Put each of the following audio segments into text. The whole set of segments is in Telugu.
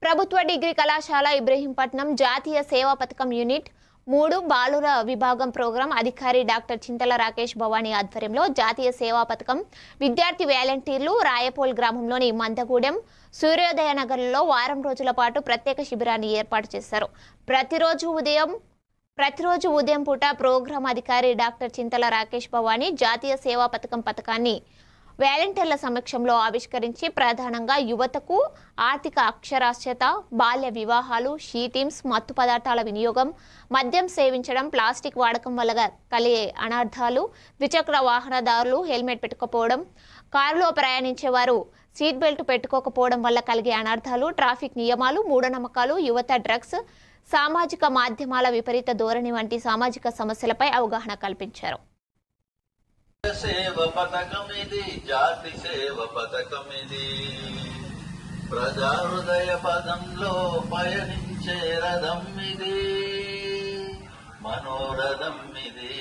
ప్రభుత్వ డిగ్రీ కళాశాల ఇబ్రహీంపట్నం జాతీయ సేవా పథకం యూనిట్ 3 బాలుర విభాగం ప్రోగ్రాం అధికారి డాక్టర్ చింతల రాకేష్ భవానీ ఆధ్వర్యంలో జాతీయ సేవా పథకం విద్యార్థి వాలంటీర్లు రాయపోల్ గ్రామంలోని మందగూడెం సూర్యోదయ నగర్లో వారం రోజుల పాటు ప్రత్యేక శిబిరాన్ని ఏర్పాటు చేశారు. ప్రతిరోజు ఉదయం పూట ప్రోగ్రాం అధికారి డాక్టర్ చింతల రాకేష్ భవానీ జాతీయ సేవా పథకాన్ని వాలంటీర్ల సమక్షంలో ఆవిష్కరించి ప్రధానంగా యువతకు ఆర్థిక అక్షరాస్యత, బాల్య వివాహాలు, షీటిమ్స్, మత్తు పదార్థాల వినియోగం, మద్యం సేవించడం, ప్లాస్టిక్ వాడకం వల్ల కలిగే అనర్థాలు, ద్విచక్ర వాహనదారులు హెల్మెట్ పెట్టుకోకపోవడం, కారులో ప్రయాణించే వారు సీట్ బెల్ట్ పెట్టుకోకపోవడం వల్ల కలిగే అనర్థాలు, ట్రాఫిక్ నియమాలు, మూఢనమ్మకాలు, యువత డ్రగ్స్, సామాజిక మాధ్యమాల విపరీత ధోరణి వంటి సామాజిక సమస్యలపై అవగాహన కల్పించారు. సేవ పథకమిది, జాతి సేవ పథకమిది, ప్రజా హృదయ పదంలో పయనించే రథం ఇది, మనోరథం ఇది.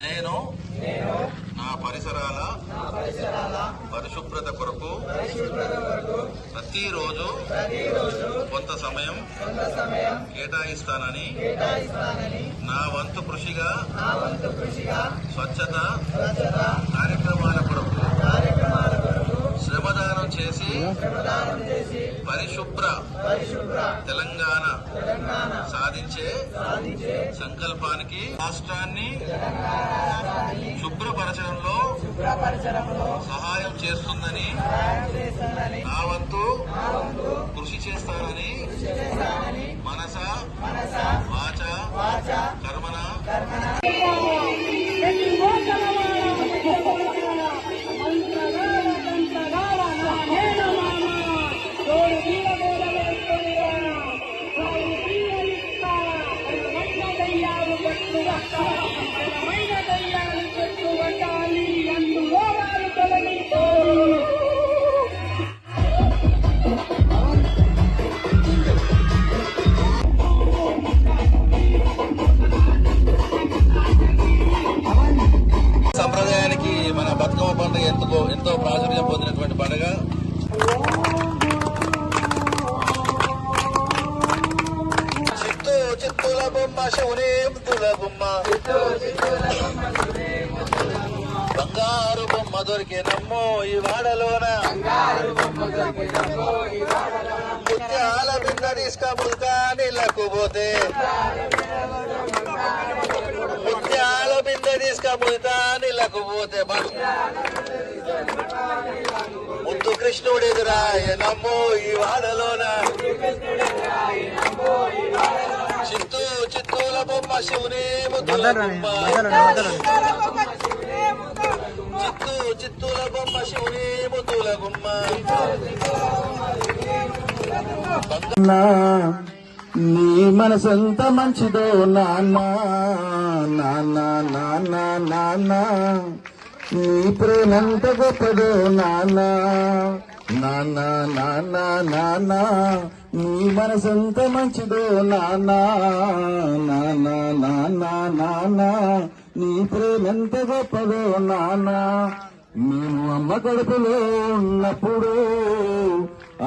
నేను నా పరిసరాల పరిశుభ్రత కొరకు ప్రతిరోజు కొంత సమయం కేటాయిస్తానని నా వంతు కృషిగా స్వచ్ఛత కార్యక్రమాల కొరకు శ్రమదానం చేసి పరిశుభ్ర తెలంగాణ సాధించే సంకల్పానికి రాష్ట్రాన్ని శుభ్రపరచడంలో సహాయం చేస్తుందని నా వంతు కృషి చేస్తానని మనస వాచ కర్మణ సంప్రదాయానికి మన బతుకమ్మ పండుగ ఎంతో ప్రాచుర్యం పొందినటువంటి పండుగ. చిత్తుల బొమ్మ శౌనే ముద్దుల బొమ్మ, బంగారు బొమ్మ దొరికేనమ్మో ఈ వాడలోన, ముత్యాల బింద తీసుకపోతా నీళ్ళకుపోతే, ముత్యాల బింద తీసుకపోతా నీళ్ళకుపోతే, ముద్దు కృష్ణుడు ఎదురాయనమ్మో ఈ వాడలోన, చిత్తూల బొమ్మ శివుని ముద్దుల బొమ్మ, చిత్తూల బొమ్మ శివుని ముద్దుల బొమ్మ. నీ మనసెంత మంచిదో నాన్న నాన్న నాన్న నాన్న, నీ ప్రేమంత గొప్పదో నాన్న నాన్న నాన్న నాన్న, నీ మనసెంత మంచిదో నాన్న నాన్న నాన్న నాన్న, నీ ప్రేమెంత గొప్పదో నాన్న. మేము అమ్మ కడుపులో ఉన్నప్పుడు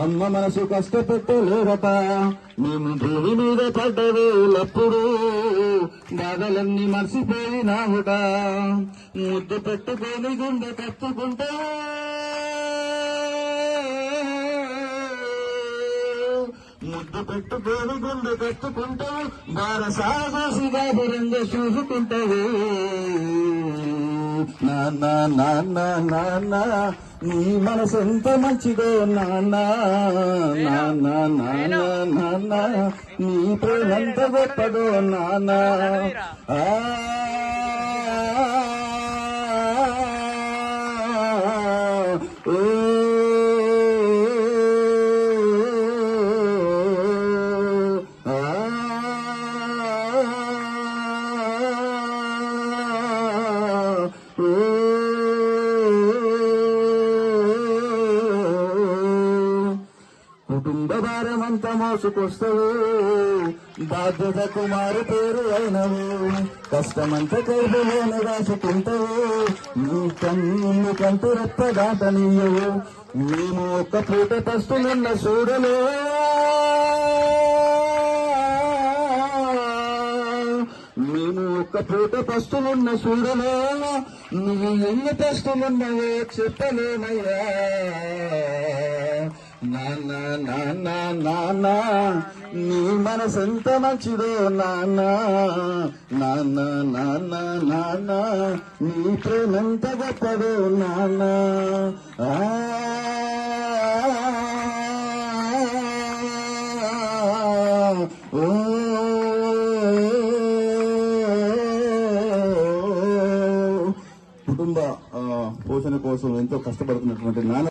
అమ్మ మనసు కష్టపెట్టలేరట, మేము భూమి మీద పడ్డవేలప్పుడు బాధలన్నీ మర్చిపోయినావుట, ముద్దు పెట్టుకొని గుండె కట్టుకుంటే ముద్దు పెట్టుకొని గుండె కట్టుకుంటావు, బారసాగసిగా బురంగా చూసుకుంటావు. నాన్న నాన్న నాన్న, నీ మనసెంత మంచిదో నాన్న నాన్న నాన్న నాన్న, నీ ప్రేమంత గొప్పదో నాన్న. మోసుకొస్తావు, బాధ్యతకు మారు పేరు అయినవు, కష్టమంతా కైపులోనే రాసుకుంటావు, నీ కంటూ రెప్ప దాటనీయవు. మేము ఒక్క పూట పస్తులున్న చూడలే, మేము ఒక్క పూట పస్తులున్న చూడలే, నువ్వు ఎన్ని పస్తులున్నావో చెప్పలేనయ్యా. నాన్న నాన్న నాన్న నీ మనసెంత మంచిదో నాన్న, నాన్న నాన్న నాన్న నీ ప్రేమెంత గొప్పదో నాన్న. ఓ కుటుంబ పోషణ కోసం ఎంతో కష్టపడుతున్నటువంటి నాన్న